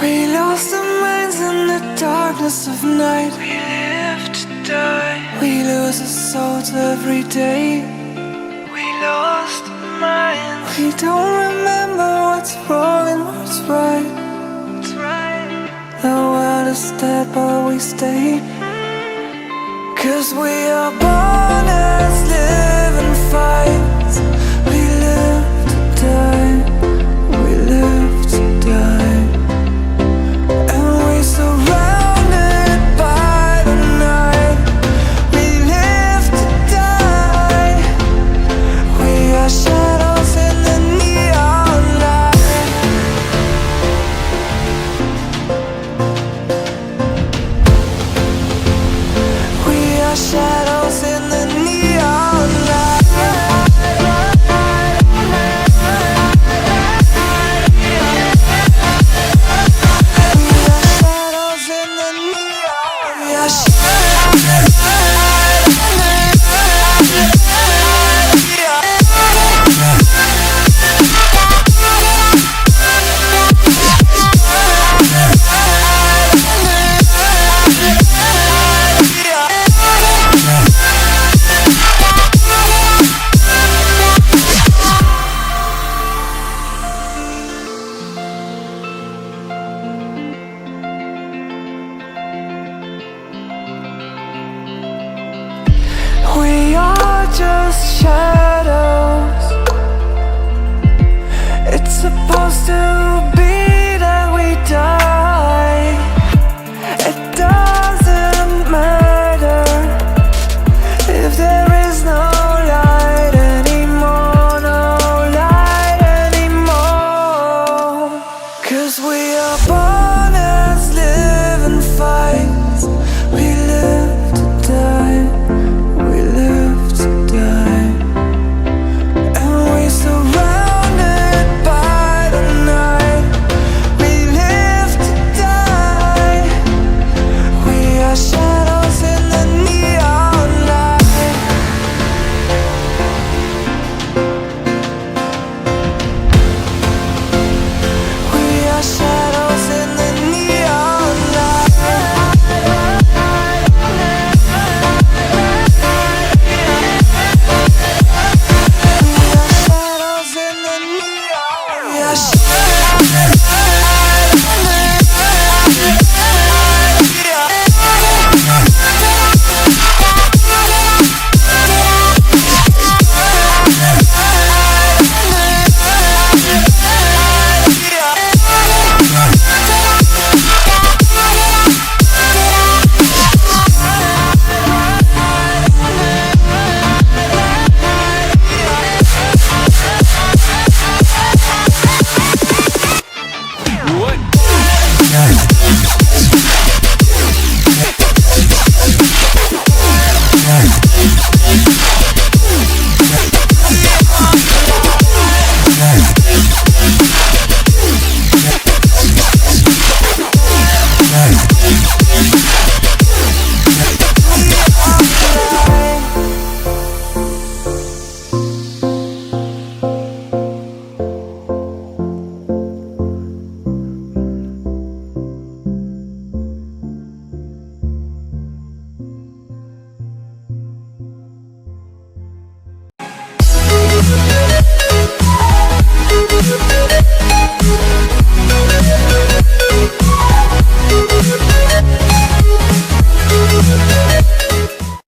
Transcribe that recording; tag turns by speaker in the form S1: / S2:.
S1: We lost our minds in the darkness of night. We live to die. We lose our souls every day. We lost our minds. We don't remember what's wrong and what's right. What's right. The world is dead but we stay. 'Cause we are born as living fights.